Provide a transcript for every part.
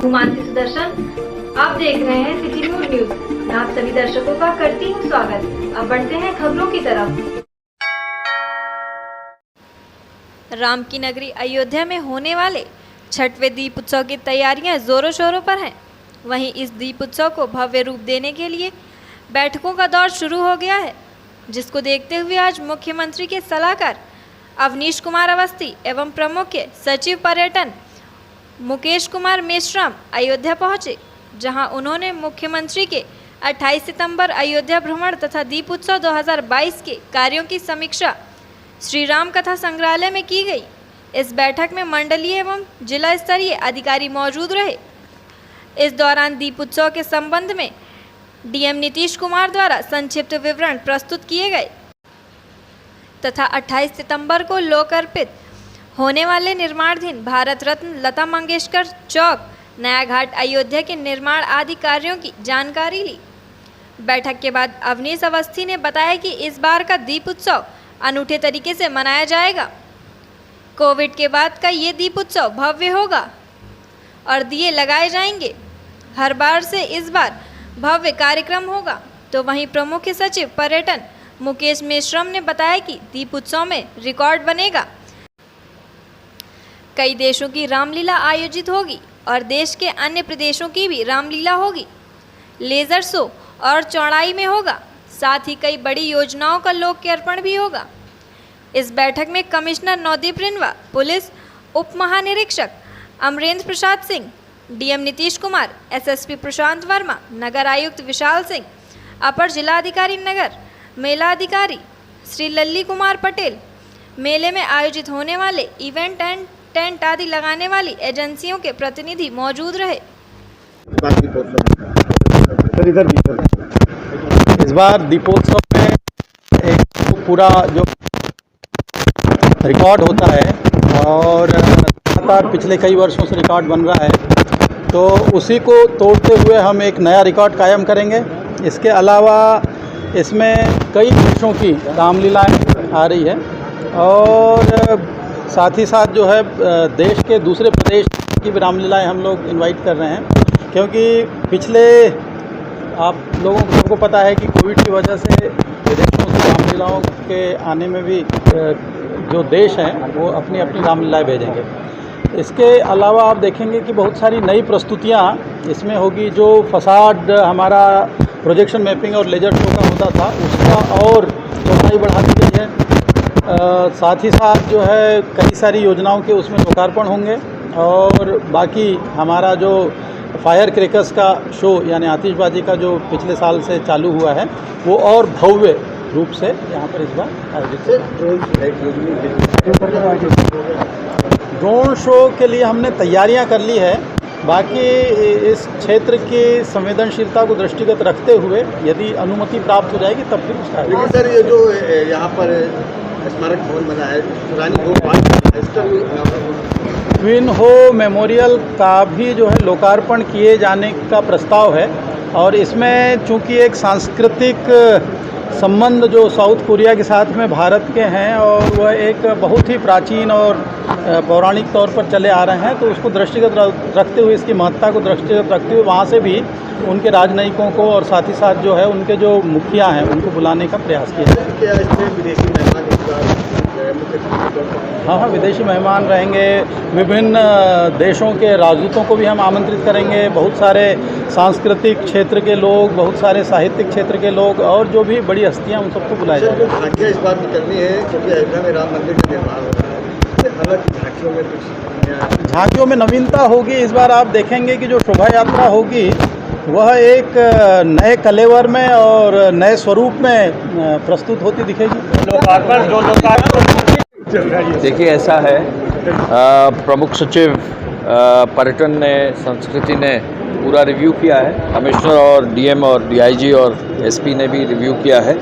हूँ मानसी सुदर्शन। आप देख रहे हैं सिटी न्यूज। मैं आप सभी दर्शकों का करती हूँ स्वागत। अब बढ़ते हैं खबरों की तरफ। राम की नगरी अयोध्या में होने वाले छठवें दीप उत्सव की तैयारियां जोरों शोरों पर हैं। वहीं इस दीप उत्सव को भव्य रूप देने के लिए बैठकों का दौर शुरू हो गया है, जिसको देखते हुए आज मुख्यमंत्री के सलाहकार अवनीश कुमार अवस्थी एवं प्रमुख सचिव पर्यटन मुकेश कुमार मेश्राम अयोध्या पहुंचे, जहां उन्होंने मुख्यमंत्री के 28 सितंबर अयोध्या भ्रमण तथा दीप उत्सव 2022 के कार्यों की समीक्षा श्री राम कथा संग्रहालय में की गई। इस बैठक में मंडलीय एवं जिला स्तरीय अधिकारी मौजूद रहे। इस दौरान दीप उत्सव के संबंध में डीएम नीतीश कुमार द्वारा संक्षिप्त विवरण प्रस्तुत किए गए तथा 28 सितंबर को लोकार्पित होने वाले निर्माणाधीन भारत रत्न लता मंगेशकर चौक नया घाट अयोध्या के निर्माण आदि कार्यों की जानकारी ली। बैठक के बाद अवनीश अवस्थी ने बताया कि इस बार का दीप उत्सव अनूठे तरीके से मनाया जाएगा। कोविड के बाद का ये दीप उत्सव भव्य होगा और दिए लगाए जाएंगे। हर बार से इस बार भव्य कार्यक्रम होगा। तो वहीं प्रमुख सचिव पर्यटन मुकेश मेश्राम ने बताया कि दीप उत्सव में रिकॉर्ड बनेगा। कई देशों की रामलीला आयोजित होगी और देश के अन्य प्रदेशों की भी रामलीला होगी। लेजर शो और चौड़ाई में होगा। साथ ही कई बड़ी योजनाओं का लोक अर्पण भी होगा। इस बैठक में कमिश्नर नवदीप रिनवा, पुलिस उप महानिरीक्षक अमरेंद्र प्रसाद सिंह, डीएम नीतीश कुमार, एसएसपी प्रशांत वर्मा, नगर आयुक्त विशाल सिंह, अपर जिलाधिकारी नगर, मेला अधिकारी श्री लल्ली कुमार पटेल, मेले में आयोजित होने वाले इवेंट एंड टेंट आदि लगाने वाली एजेंसियों के प्रतिनिधि मौजूद रहे। इस बार दीपोत्सव में एक पूरा जो रिकॉर्ड होता है और लगातार पिछले कई वर्षों से रिकॉर्ड बन रहा है, तो उसी को तोड़ते हुए हम एक नया रिकॉर्ड कायम करेंगे। इसके अलावा इसमें कई देशों की रामलीलाएं आ रही है और साथ ही साथ जो है देश के दूसरे प्रदेश की भी रामलीलाएं हम लोग इनवाइट कर रहे हैं, क्योंकि पिछले आप लोगों को सबको पता है कि कोविड की वजह से विदेशों से रामलीलाओं के आने में भी जो देश हैं वो अपनी अपनी रामलीलाएं भेजेंगे। इसके अलावा आप देखेंगे कि बहुत सारी नई प्रस्तुतियां इसमें होगी। जो फसाड हमारा प्रोजेक्शन मैपिंग और लेजर शो का होता था, उसका और चौड़ाई बढ़ा दी गई है। साथ ही साथ जो है कई सारी योजनाओं के उसमें लोकार्पण होंगे और बाकी हमारा जो फायर क्रैकर्स का शो यानी आतिशबाजी का जो पिछले साल से चालू हुआ है वो और भव्य रूप से यहाँ पर इस बार आयोजित ड्रोन शो के लिए हमने तैयारियां कर ली है। बाकी इस क्षेत्र की संवेदनशीलता को दृष्टिगत रखते हुए यदि अनुमति प्राप्त हो जाएगी तब फिर उसका। लेकिन सर ये जो यहाँ पर स्मारक भवन बना है ट्विन हो मेमोरियल का भी जो है लोकार्पण किए जाने का प्रस्ताव है और इसमें चूंकि एक सांस्कृतिक संबंध जो साउथ कोरिया के साथ में भारत के हैं और वह एक बहुत ही प्राचीन और पौराणिक तौर पर चले आ रहे हैं, तो उसको दृष्टिगत रखते हुए, इसकी महत्ता को दृष्टिगत रखते हुए वहाँ से भी उनके राजनयिकों को और साथ ही साथ जो है उनके जो मुखिया हैं उनको बुलाने का प्रयास किया है। हाँ, विदेशी मेहमान रहेंगे। विभिन्न देशों के राजदूतों को भी हम आमंत्रित करेंगे। बहुत सारे सांस्कृतिक क्षेत्र के लोग, बहुत सारे साहित्यिक क्षेत्र के लोग और जो भी बड़ी हस्तियां, उन सबको बुलाया जाएगा। झांकियाँ इस बार भी करनी है क्योंकि अयोध्या में राम मंदिर का निर्माण हो रहा है। अलग झांकियों में कुछ झांकियों में नवीनता होगी। इस बार आप देखेंगे कि जो शोभा यात्रा होगी वह एक नए कलेवर में और नए स्वरूप में प्रस्तुत होती दिखेगी। देखिए, ऐसा है, प्रमुख सचिव पर्यटन ने, संस्कृति ने पूरा रिव्यू किया है। कमिश्नर और डीएम और डीआईजी और एसपी ने भी रिव्यू किया है।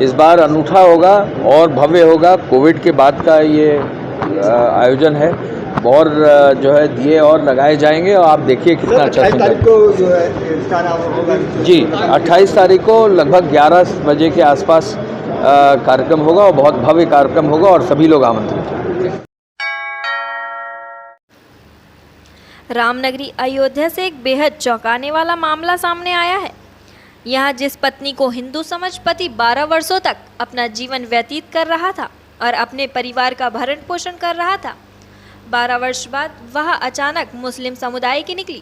इस बार अनूठा होगा और भव्य होगा। कोविड के बाद का ये आयोजन है और जो है दिए और लगाए जाएंगे और आप देखिए कितना अच्छा। 28 तारीख को जो है होगा जी, 28 तारीख को लगभग 11 बजे के आसपास कार्यक्रम होगा और बहुत भव्य कार्यक्रम होगा और सभी लोग आमंत्रित हैं। रामनगरी अयोध्या से एक बेहद चौंकाने वाला मामला सामने आया है। यहाँ जिस पत्नी को हिंदू समझ पति 12 वर्षों तक अपना जीवन व्यतीत कर रहा था और अपने परिवार का भरण पोषण कर रहा था, 12 वर्ष बाद वह अचानक मुस्लिम समुदाय की निकली।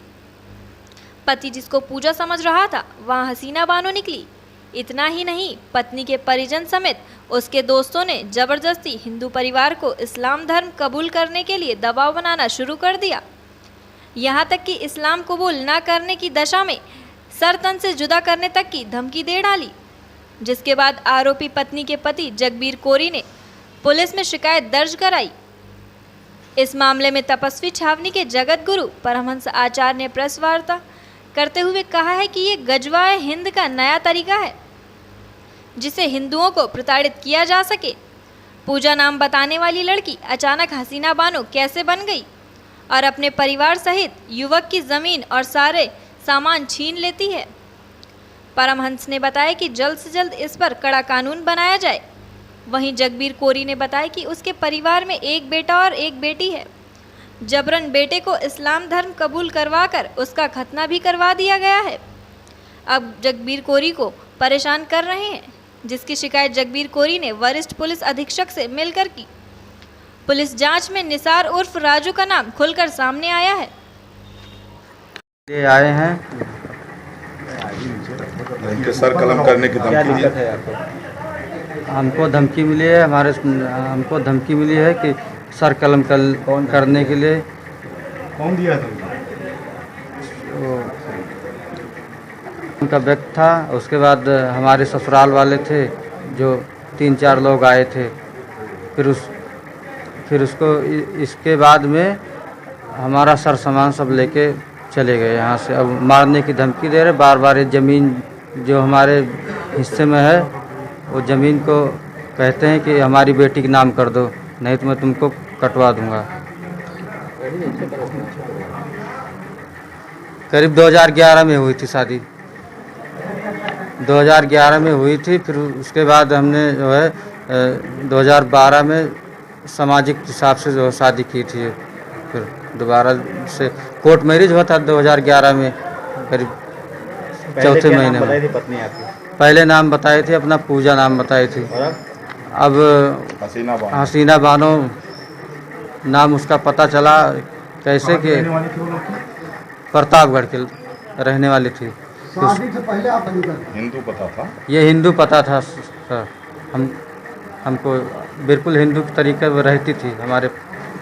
पति जिसको पूजा समझ रहा था वह हसीना बानो निकली। इतना ही नहीं, पत्नी के परिजन समेत उसके दोस्तों ने जबरदस्ती हिंदू परिवार को इस्लाम धर्म कबूल करने के लिए दबाव बनाना शुरू कर दिया। यहाँ तक कि इस्लाम कबूल न करने की दशा में सर तन से जुदा करने तक की धमकी दे डाली, जिसके बाद आरोपी पत्नी के पति जगबीर कोरी ने पुलिस में शिकायत दर्ज कराई। इस मामले में तपस्वी छावनी के जगत गुरु परमहंस आचार्य ने प्रेस वार्ता करते हुए कहा है कि ये गजवाए हिंद का नया तरीका है जिसे हिंदुओं को प्रताड़ित किया जा सके। पूजा नाम बताने वाली लड़की अचानक हसीना बानो कैसे बन गई और अपने परिवार सहित युवक की ज़मीन और सारे सामान छीन लेती है। परमहंस ने बताया कि जल्द से जल्द इस पर कड़ा कानून बनाया जाए। वहीं जगबीर कोरी ने बताया कि उसके परिवार में एक बेटा और एक बेटी है। जबरन बेटे को इस्लाम धर्म कबूल करवाकर उसका खतना भी करवा दिया गया है। अब जगबीर कोरी को परेशान कर रहे हैं, जिसकी शिकायत जगबीर कोरी ने वरिष्ठ पुलिस अधीक्षक से मिलकर की। पुलिस जांच में निसार उर्फ राजू का नाम खुलकर सामने आया है। ये आए हैं, इनके सर कलम करने की धमकी दी है। हमको धमकी मिली है, हमको धमकी मिली है कि सर कलम करने के लिए। कौन दिया धमकी? उनका व्यक्ति था। उसके बाद हमारे ससुराल वाले थे जो 3-4 लोग आए थे। फिर उसको इसके बाद में हमारा सर सामान सब लेके चले गए यहाँ से। अब मारने की धमकी दे रहे, बार बार ये ज़मीन जो हमारे हिस्से में है वो ज़मीन को कहते हैं कि हमारी बेटी के नाम कर दो, नहीं तो मैं तुमको कटवा दूंगा। करीब 2011 में हुई थी शादी, 2011 में हुई थी। फिर उसके बाद हमने जो है 2012 में सामाजिक हिसाब से जो शादी की थी। फिर दोबारा से कोर्ट मैरिज हुआ था 2011 में, करीब चौथे महीने में। पत्नी आपकी पहले नाम बताए थे अपना, पूजा नाम बताई थी। अब हसीना बानो नाम उसका पता चला कैसे कि प्रतापगढ़ के रहने वाली थी। हिंदू पता था? ये हिंदू पता था सर। हमको बिल्कुल हिंदू के तरीके से रहती थी हमारे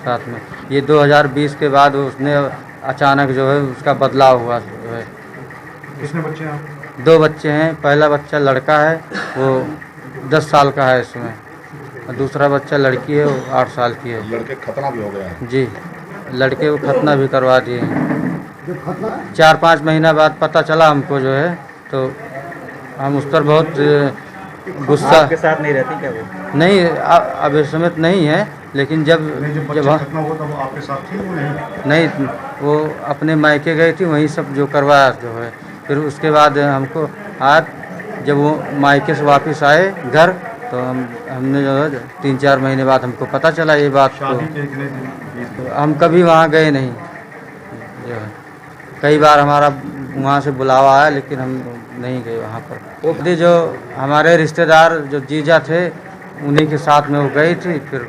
साथ में। ये 2020 के बाद उसने अचानक जो है उसका बदलाव हुआ जो है। कितने बच्चे हैं? 2 बच्चे हैं। पहला बच्चा लड़का है, वो 10 साल का है इसमें, और दूसरा बच्चा लड़की है, वो 8 साल की है। लड़के खतना भी हो गया है? जी, लड़के को खतना भी करवा दिए हैं। 4-5 महीना बाद पता चला हमको जो है, तो हम उस पर बहुत गुस्सा। आपके साथ नहीं रहती क्या वो? नहीं, अब इस समय नहीं है, लेकिन जब खतना हुआ तब आपके साथ थी वो? नहीं, वो अपने मायके गई थी, वहीं सब जो करवाया जो है। फिर उसके बाद हमको आज जब वो मायके से वापस आए घर, तो हमने जो है 3-4 महीने बाद हमको पता चला ये बात। तो हम कभी वहाँ गए नहीं जो है। कई बार हमारा वहाँ से बुलावा आया, लेकिन हम नहीं गए वहाँ पर। जो हमारे रिश्तेदार जो जीजा थे, उन्हीं के साथ में वो गई थी। फिर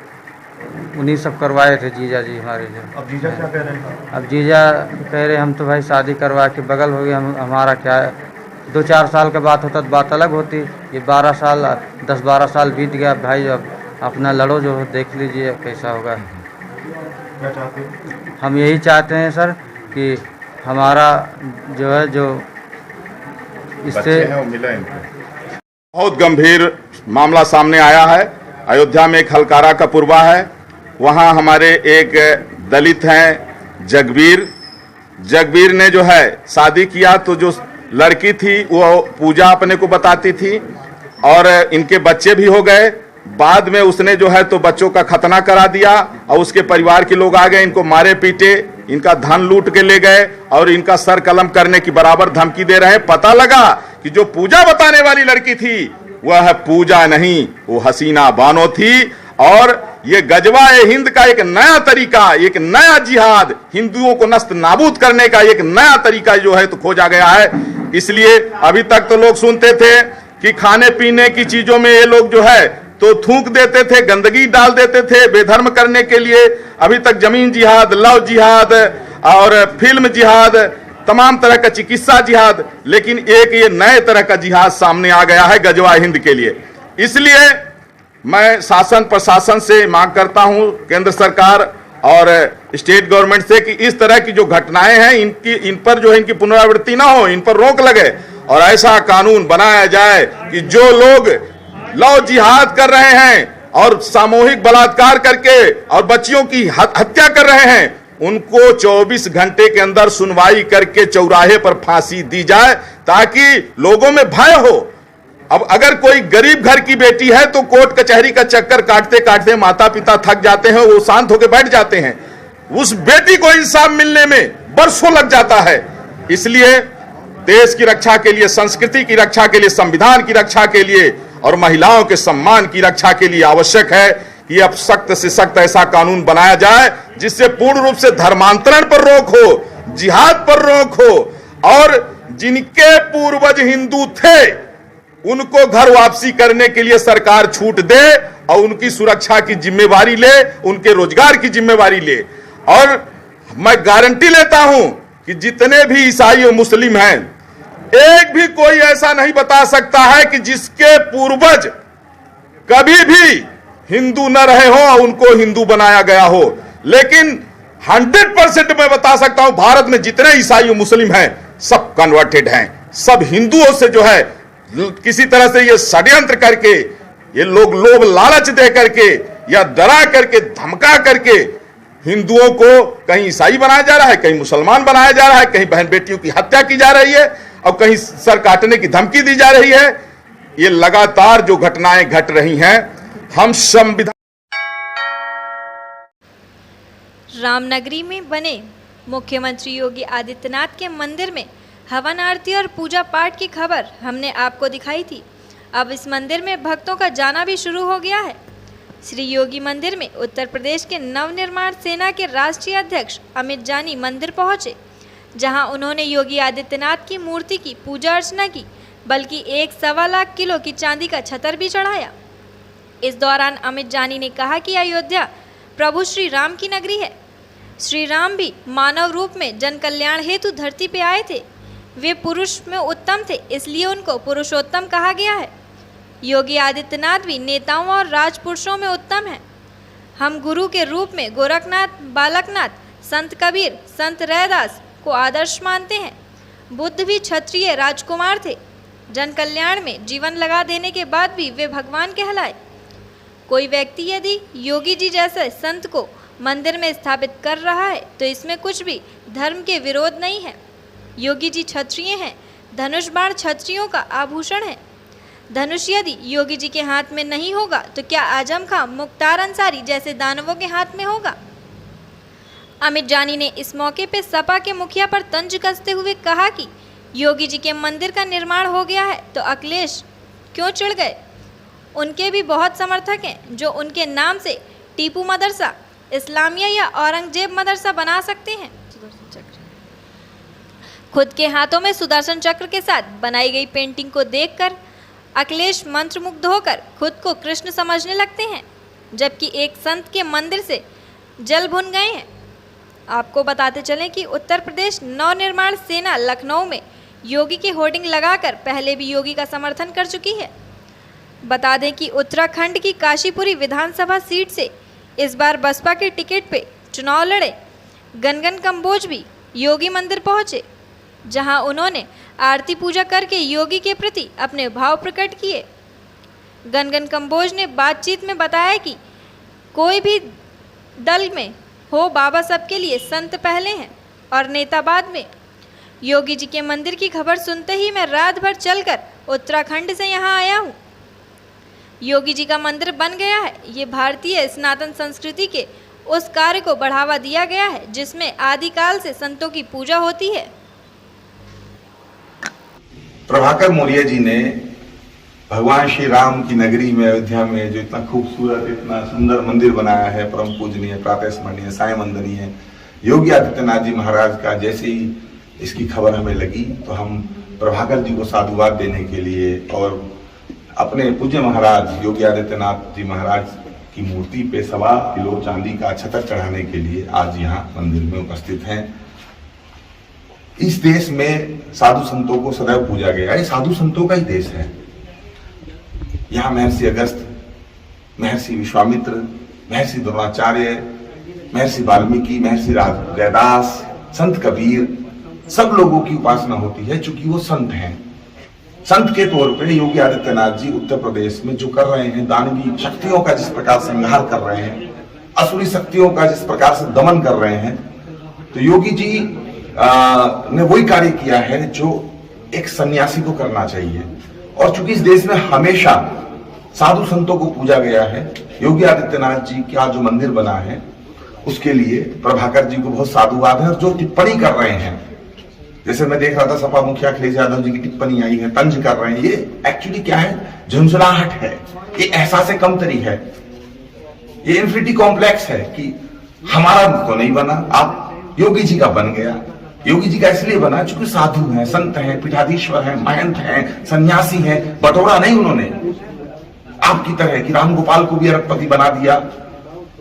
उन्हीं सब करवाए थे जीजा जी हमारे जो। अब जीजा क्या कह रहे हैं? अब जीजा कह रहे हम तो भाई शादी करवा के बगल हो गए, हमारा क्या है। 2-4 साल का बात होता तो बात अलग होती। ये 10-12 साल बीत गया भाई। अब अपना लड़ो जो देख लीजिए कैसा होगा। क्या चाहते हैं? हम यही चाहते हैं सर कि हमारा जो है जो इससे मिला इनको। बहुत गंभीर मामला सामने आया है। अयोध्या में एक हलकारा का पुरवा है, वहाँ हमारे एक दलित हैं जगबीर ने जो है शादी किया, तो जो लड़की थी वो पूजा अपने को बताती थी और इनके बच्चे भी हो गए। बाद में उसने जो है तो बच्चों का खतना करा दिया और उसके परिवार के लोग आ गए, इनको मारे पीटे, इनका धन लूट के ले गए और इनका सर कलम करने की बराबर धमकी दे रहे हैं। पता लगा कि जो पूजा बताने वाली लड़की थी वह पूजा नहीं, वो हसीना बानो थी और ये गजवा-ए हिंद का एक नया तरीका, एक नया जिहाद, हिंदुओं को नस्त नाबूद करने का एक नया तरीका जो है तो खोजा गया है। इसलिए अभी तक तो लोग सुनते थे कि खाने पीने की चीजों में ये लोग जो है तो थूक देते थे, गंदगी डाल देते थे बेधर्म करने के लिए। अभी तक जमीन जिहाद, लव जिहाद और फिल्म जिहाद, तमाम तरह का चिकित्सा जिहाद, लेकिन एक ये नए तरह का जिहाद सामने आ गया है गजवा हिंद के लिए। इसलिए मैं शासन प्रशासन से मांग करता हूं, केंद्र सरकार और स्टेट गवर्नमेंट से, कि इस तरह की जो घटनाएं हैं इन पर जो है इनकी पुनरावृत्ति ना हो, इन पर रोक लगे और ऐसा कानून बनाया जाए कि जो लोग लव जिहाद कर रहे हैं और सामूहिक बलात्कार करके और बच्चियों की हत्या कर रहे हैं, उनको 24 घंटे के अंदर सुनवाई करके चौराहे पर फांसी दी जाए, ताकि लोगों में भय हो। अब अगर कोई गरीब घर की बेटी है तो कोर्ट कचहरी का चक्कर काटते काटते माता पिता थक जाते हैं, वो शांत होकर बैठ जाते हैं, उस बेटी को इंसाफ मिलने में बरसों लग जाता है। इसलिए देश की रक्षा के लिए, संस्कृति की रक्षा के लिए, संविधान की रक्षा के लिए और महिलाओं के सम्मान की रक्षा के लिए आवश्यक है कि अब सख्त से सख्त ऐसा कानून बनाया जाए जिससे पूर्ण रूप से धर्मांतरण पर रोक हो, जिहाद पर रोक हो, और जिनके पूर्वज हिंदू थे उनको घर वापसी करने के लिए सरकार छूट दे और उनकी सुरक्षा की जिम्मेवारी ले, उनके रोजगार की जिम्मेवारी ले। और मैं गारंटी लेता हूं कि जितने भी ईसाई और मुस्लिम हैं, एक भी कोई ऐसा नहीं बता सकता है कि जिसके पूर्वज कभी भी हिंदू न रहे हो और उनको हिंदू बनाया गया हो। लेकिन 100% मैं बता सकता हूं, भारत में जितने ईसाई और मुस्लिम हैं सब कन्वर्टेड हैं, सब हिंदुओं से जो है किसी तरह से ये षड्यंत्र करके, ये लोग लोभ लालच दे करके या डरा करके, धमका करके हिंदुओं को कहीं ईसाई बनाया जा रहा है, कहीं मुसलमान बनाया जा रहा है, कहीं बहन बेटियों की हत्या की जा रही है और कहीं सर काटने की धमकी दी जा रही है। ये लगातार जो घटनाएं घट रही हैं, हम संविधान रामनगरी में बने मुख्यमंत्री योगी आदित्यनाथ के मंदिर में हवन आरती और पूजा पाठ की खबर हमने आपको दिखाई थी। अब इस मंदिर में भक्तों का जाना भी शुरू हो गया है। श्री योगी मंदिर में उत्तर प्रदेश के नवनिर्माण सेना के राष्ट्रीय अध्यक्ष अमित जानी मंदिर पहुंचे, जहां उन्होंने योगी आदित्यनाथ की मूर्ति की पूजा अर्चना की, बल्कि 1.25 लाख किलो की चांदी का छतर भी चढ़ाया। इस दौरान अमित जानी ने कहा कि अयोध्या प्रभु श्री राम की नगरी है। श्री राम भी मानव रूप में जन कल्याण हेतु धरती पे आए थे। वे पुरुष में उत्तम थे, इसलिए उनको पुरुषोत्तम कहा गया है। योगी आदित्यनाथ भी नेताओं और राजपुरुषों में उत्तम हैं। हम गुरु के रूप में गोरखनाथ, बालकनाथ, संत कबीर, संत रैदास को आदर्श मानते हैं। बुद्ध भी क्षत्रिय राजकुमार थे। जन कल्याण में जीवन लगा देने के बाद भी वे भगवान कहलाए। कोई व्यक्ति यदि योगी जी जैसे संत को मंदिर में स्थापित कर रहा है तो इसमें कुछ भी धर्म के विरोध नहीं है। योगी जी क्षत्रिय हैं। धनुष बाण क्षत्रियों का आभूषण है। धनुष यदि योगी जी के हाथ में नहीं होगा तो क्या आजम खां, मुख्तार अंसारी जैसे दानवों के हाथ में होगा। अमित जानी ने इस मौके पर सपा के मुखिया पर तंज कसते हुए कहा कि योगी जी के मंदिर का निर्माण हो गया है तो अखिलेश क्यों चिढ़ गए। उनके भी बहुत समर्थक हैं जो उनके नाम से टीपू मदरसा, इस्लामिया या औरंगजेब मदरसा बना सकते हैं। खुद के हाथों में सुदर्शन चक्र के साथ बनाई गई पेंटिंग को देखकर अखिलेश मंत्रमुग्ध होकर खुद को कृष्ण समझने लगते हैं, जबकि एक संत के मंदिर से जल भुन गए हैं। आपको बताते चलें कि उत्तर प्रदेश नवनिर्माण सेना लखनऊ में योगी की होर्डिंग लगाकर पहले भी योगी का समर्थन कर चुकी है। बता दें कि उत्तराखंड की काशीपुरी विधानसभा सीट से इस बार बसपा के टिकट पे चुनाव लड़े गनगन कंबोज भी योगी मंदिर पहुंचे, जहां उन्होंने आरती पूजा करके योगी के प्रति अपने भाव प्रकट किए। गनगन कंबोज ने बातचीत में बताया कि कोई भी दल में हो, बाबा सबके लिए संत पहले हैं और नेता बाद में। योगी जी के मंदिर की खबर सुनते ही मैं रात भर चलकर उत्तराखंड से यहाँ आया हूँ। योगी जी का मंदिर बन गया है। ये भारतीय सनातन संस्कृति के उस कार्य को बढ़ावा दिया गया है जिसमें आदिकाल से संतों की पूजा होती है। प्रभाकर मौर्य जी ने भगवान श्री राम की नगरी में अयोध्या में जो इतना खूबसूरत इतना सुंदर मंदिर बनाया है, परम पूजनीय प्रातः स्मरणीय साय वंदनीय योगी आदित्यनाथ जी महाराज का, जैसे ही इसकी खबर हमें लगी तो हम प्रभाकर जी को साधुवाद देने के लिए और अपने पूज्य महाराज योगी आदित्यनाथ जी महाराज की मूर्ति पे 1.25 किलो चांदी का छतर चढ़ाने के लिए आज यहाँ मंदिर में उपस्थित हैं। इस देश में साधु संतों को सदैव पूजा गया, ये साधु संतों का ही देश है। यहाँ महर्षि अगस्त, महर्षि विश्वामित्र, महर्षि द्रोणाचार्य, महर्षि वाल्मीकि, महर्षि रैदास, संत कबीर, सब लोगों की उपासना होती है, चूंकि वो संत हैं। संत के तौर पे योगी आदित्यनाथ जी उत्तर प्रदेश में जो कर रहे हैं, दानवी शक्तियों का जिस प्रकार संहार कर रहे हैं, असुरी शक्तियों का जिस प्रकार से दमन कर रहे हैं, तो योगी जी ने वही कार्य किया है जो एक सन्यासी को करना चाहिए। और चूंकि इस देश में हमेशा साधु संतों को पूजा गया है, योगी आदित्यनाथ जी का जो मंदिर बना है उसके लिए प्रभाकर जी को बहुत साधुवाद है। और जो टिप्पणी कर रहे हैं, जैसे मैं देख रहा था सपा मुखिया अखिलेश यादव जी की टिप्पणी आई है, तंज कर रहे हैं, ये एक्चुअली क्या है, झुंझलाहट है, ये एहसास कमतरी है, ये इन्फिनिटी कॉम्प्लेक्स है कि हमारा तो नहीं बना, आप योगी जी का बन गया। योगी जी का इसलिए बना चूंकि साधु हैं, संत हैं, पीठाधीश्वर हैं, महंत हैं, सन्यासी हैं, बटोरा नहीं उन्होंने आपकी तरह कि राम गोपाल को भी अरबपति बना दिया,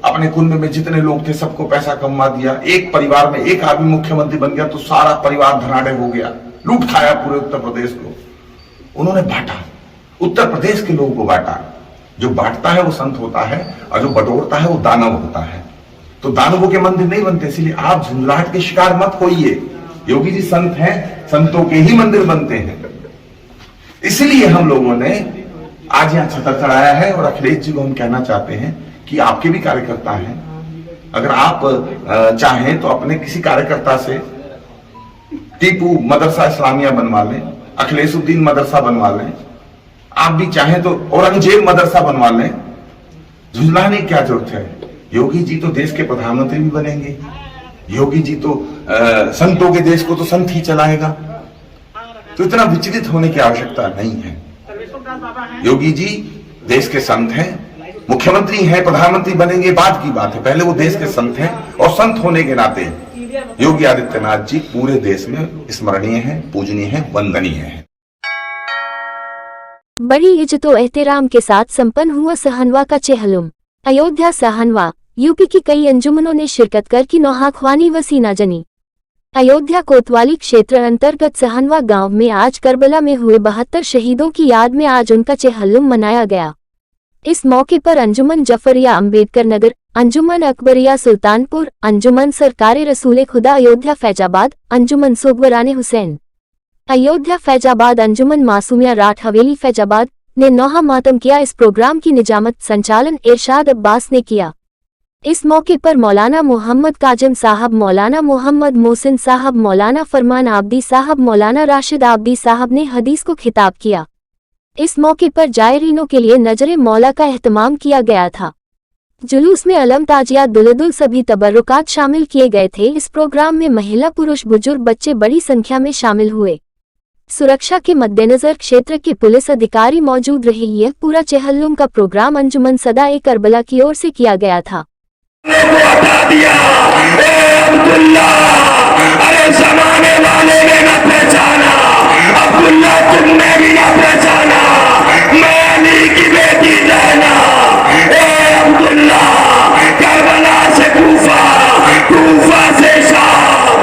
अपने कुंभ में जितने लोग थे सबको पैसा कमा दिया, एक परिवार में एक आदमी मुख्यमंत्री बन गया तो सारा परिवार धनाढ़ हो गया, लूट खाया पूरे उत्तर प्रदेश को। उन्होंने बांटा, उत्तर प्रदेश के लोगों को बांटा। जो बांटता है वो संत होता है और जो बटोरता है वो दानव होता है। तो दानवों के मंदिर नहीं बनते, इसलिए आप झुंझलाहट के शिकार मत होइए। योगी जी संत हैं, संतों के ही मंदिर बनते हैं। इसलिए हम लोगों ने आज यहाँ छतर चढ़ाया है और अखिलेश जी को हम कहना चाहते हैं कि आपके भी कार्यकर्ता हैं, अगर आप चाहें तो अपने किसी कार्यकर्ता से टीपू मदरसा इस्लामिया बनवा लें, अखिलेशुद्दीन मदरसा बनवा लें, आप भी चाहें तो औरंगजेब मदरसा बनवा लें। झुंझलाने की क्या जरूरत है? योगी जी तो देश के प्रधानमंत्री भी बनेंगे, योगी जी तो संतों के देश को तो संत ही चलाएगा, तो इतना विचलित होने की आवश्यकता नहीं है। योगी जी देश के संत हैं, मुख्यमंत्री हैं, प्रधानमंत्री बनेंगे बाद की बात है, पहले वो देश के संत हैं और संत होने के नाते योगी आदित्यनाथ जी पूरे देश में स्मरणीय हैं, पूजनीय हैं, वंदनीय हैं। बड़ी इज्जतो एहतराम के साथ संपन्न हुआ सहनवा का चेहलुम। अयोध्या सहनवा यूपी की कई अंजुमनों ने शिरकत कर की नौहाख्वानी व सीना जनी। अयोध्या कोतवाली क्षेत्र अंतर्गत सहनवा गांव में आज करबला में हुए 72 शहीदों की याद में आज उनका चेहल्लुम मनाया गया। इस मौके पर अंजुमन जफरिया अम्बेडकर नगर, अंजुमन अकबरिया सुल्तानपुर, अंजुमन सरकारे रसूले खुदा अयोध्या फैजाबाद, अंजुमन सोगवराने हुसैन अयोध्या फैजाबाद, अंजुमन मासूमिया राठ हवेली फैजाबाद ने नौहा मातम किया। इस प्रोग्राम की निजामत संचालन इरशाद अब्बास ने किया। इस मौके पर मौलाना मोहम्मद काजिम साहब, मौलाना मोहम्मद मोहसिन साहब, मौलाना फरमान आब्दी साहब, मौलाना राशिद आब्दी साहब ने हदीस को खिताब किया। इस मौके पर जायरीनों के लिए नजरे मौला का एहतमाम किया गया था। जुलूस में अलम ताजिया दुलदुल सभी तबर्रुकात शामिल किए गए थे। इस प्रोग्राम में महिला, पुरुष, बुजुर्ग, बच्चे बड़ी संख्या में शामिल हुए। सुरक्षा के मद्देनजर क्षेत्र के पुलिस अधिकारी मौजूद रहे। यह पूरा चेहल्लुम का प्रोग्राम अंजुमन सदा-ए करबला की ओर से किया गया था। अरे जमाने वाले ने न पहचाना, अब्दुल्ला तुमने भी न पहचाना, मैं अली की बेटी रहना। ए अब्दुल्ला करबला से कूफा, कूफा से शाम।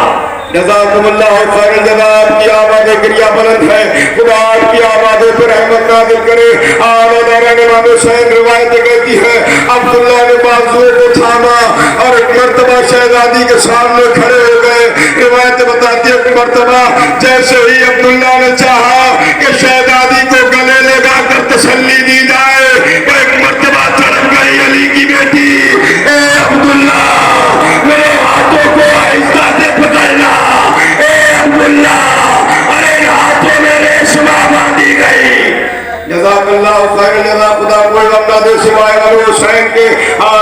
जज़ाकुमुल्लाह खैरल जज़ाब की आवाज़ क्रिया बुलंद है, खुदा की आवाज़ पर रहमत नाज़िल करे। आला दरन इमाम हुसैन रिवायत कहती है, अब्दुल्ला ने बाजुओं को थामा और एक मर्तबा शहजादी के सामने खड़े हो गए। रिवायत बताती है कि मर्तबा जैसे ही अब्दुल्ला ने चाहा कि शहजादी को गले लगा कर तसल्ली दी जाए, तो एक मर्तबा तड़प गई अली की बेटी। ए अब्दुल्ला मेरे हाथों को आहिस्ता से पकड़ना। ए अब्दुल्ला अरे हाथों में रेशमा बांधी गई। जज़ाकल्लाह खैरल जज़ा। खुदा कोई अपना दे सिवाय अली हुसैन के।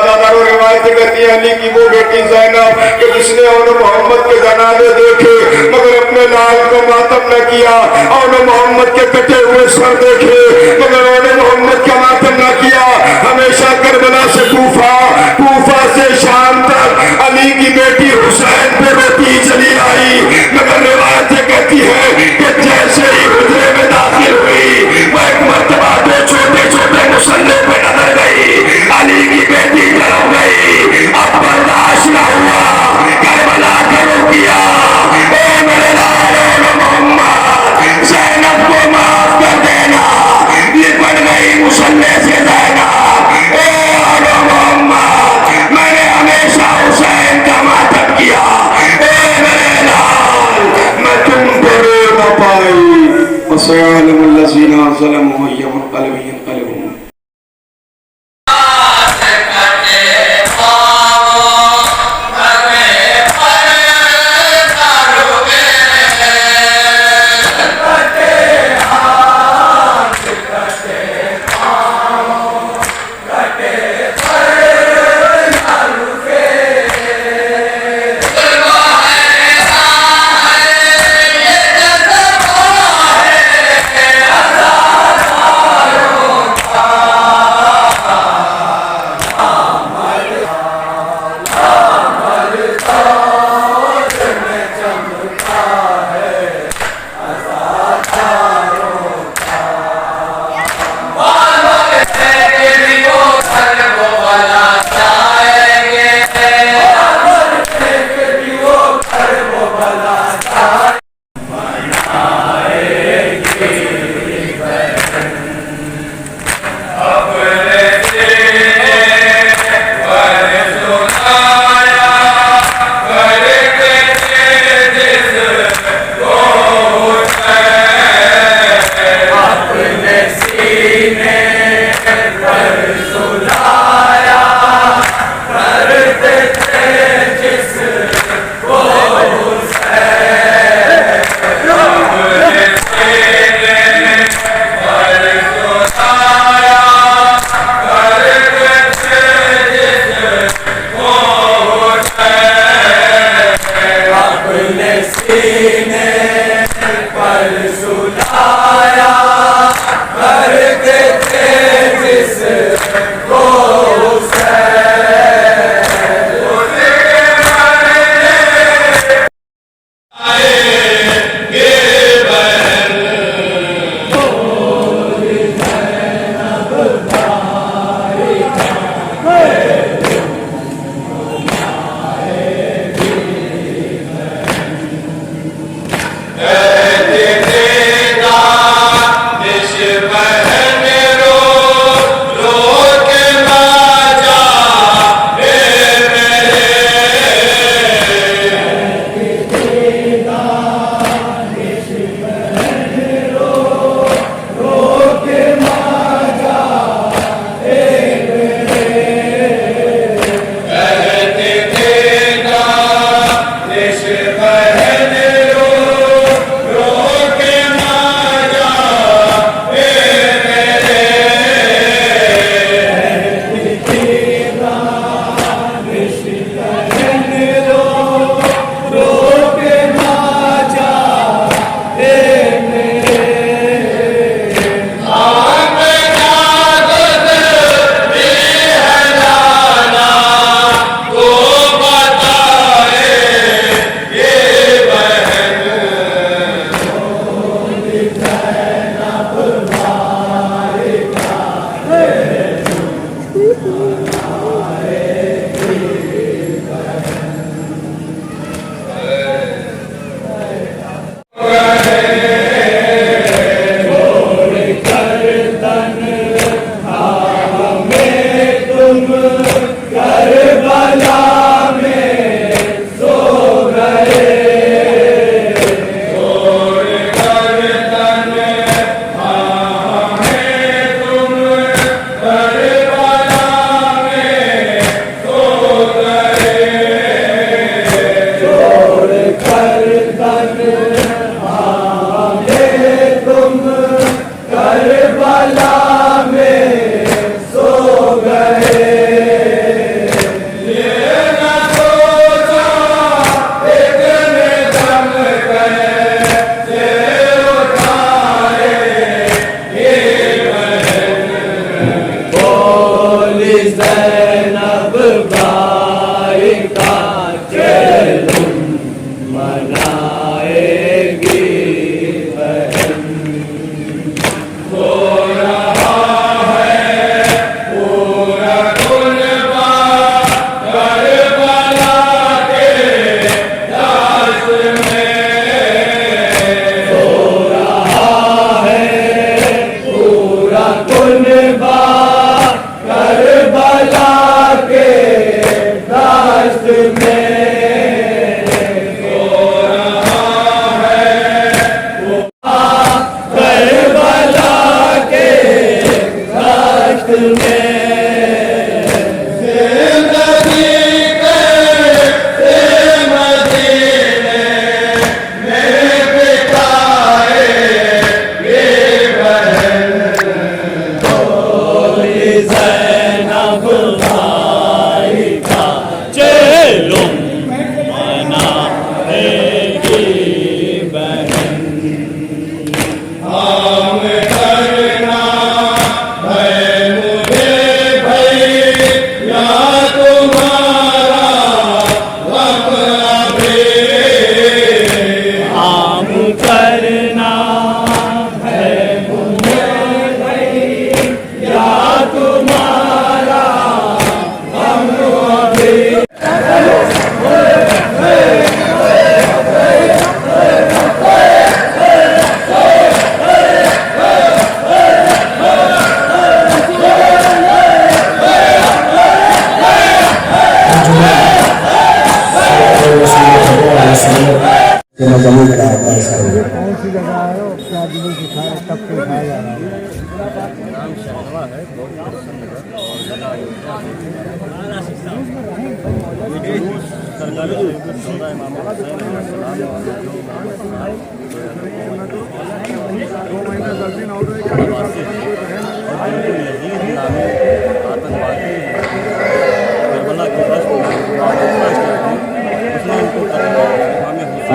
दादारो रिवायत करती है अली की वो बेटी ज़ैनब कि जिसने उन्हें मोहम्मद के जनाजे देखे मगर अपने लाल को मातम न किया और न मोहम्मद के कटे हुए सर देखे, मगर उन्होंने मोहम्मद का मातम न किया। हमेशा करबला से कूफा, कूफा से शाम तक अली की बेटी हुसैन पे रोटी चली आई, मगर रिवायतें कहती है कि जैसे ही हुजरे में दाखिल हुई वो एक मर्तबा दो छोटे छोटे मुसल्ले पे नजर गई, अली की बेटी डर गई। अब बर्दाश्त न हुआ, करबला करो किया, ए मेरे लाल मोहम्मद ज़ैनब को माफ कर देना, लिपट गई मुसल्ले से ज़ैनब। ए आलो मोहम्मद, मैंने हमेशा हुसैन का मातम किया, ए मेरे लाल मैं तुम पर रो न पाई। वसयअलमुल्लज़ीना ज़लमू यमुनक़लिबू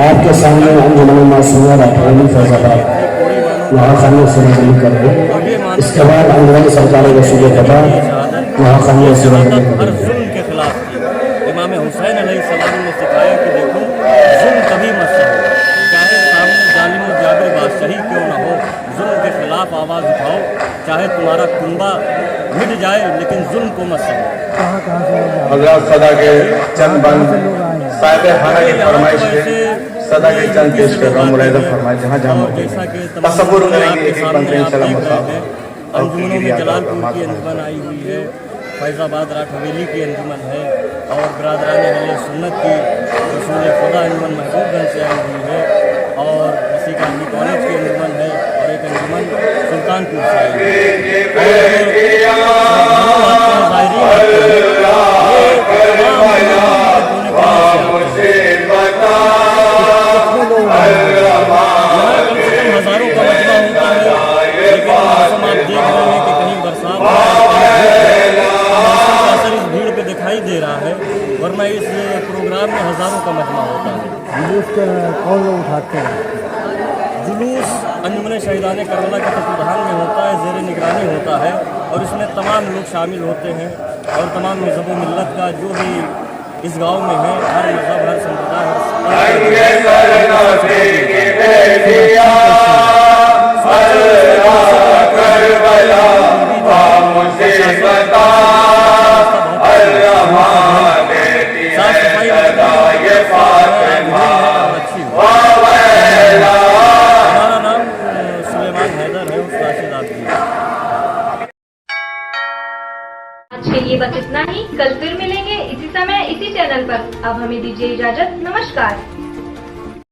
आपके सामने अंजुमन मासूमिया राठौरी फैजाबाद वहाँ खाने से नजर कर दो। इसके बाद अंजुमन सरकारी रसूल पता वहाँ खाने से नजर कर दो। के खिलाफ इमाम हुसैन अलैहिस्सलाम ने सिखाया कि देखो जुल्म कभी मत सहो, चाहे सामने जालिम और जाबिर बादशाही क्यों ना हो, जुल्म के खिलाफ आवाज़ उठाओ, चाहे तुम्हारा कुंबा मिट जाए लेकिन जुल्म को मत सहो। हज़रत सदा के चंद बंद साहिब खाना की फरमाइश है, सदा के चंद पेश कर रहा हूँ। मुलाहिज़ा फरमाए जहाँ जहाँ तसव्वुर करेंगे एक एक बंदे इंशाअल्लाह। अंजुमनों में जलालपुर की अंजुमन आई हुई है, फैज़ाबाद राठ हवेली की अंजुमन है और बिरादरान अहले सुन्नत की रसूल खुदा अंजुमन महबूबगंज से आई हुई है और इसी का कॉलेज की अंजुमन है और एक अंजुमन सुल्तानपुर से आई हज़ारों का मजमा होता है, लेकिन मौसम आप देख रहे हैं कि कहीं बरसात का असर इस भीड़ पे दिखाई दे रहा है, वरना इस प्रोग्राम में हज़ारों का मजमा होता है। जुलूस कौन लोग उठाते हैं? जुलूस अंजुमन शहीदान करबला के तत्वाधान में होता है, ज़ेर निगरानी होता है और इसमें तमाम लोग शामिल होते हैं और तमाम मज़हब व मिल्लत का जो भी इस गांव में है, हर मज़हब हर संप्रदाय हमारा नाम सुलेमान हैदर है, उस राशिद आदमी। आज के लिए बस इतना ही, कल फिर मिलेंगे इसी समय इसी चैनल पर। अब हमें दीजिए इजाजत, नमस्कार।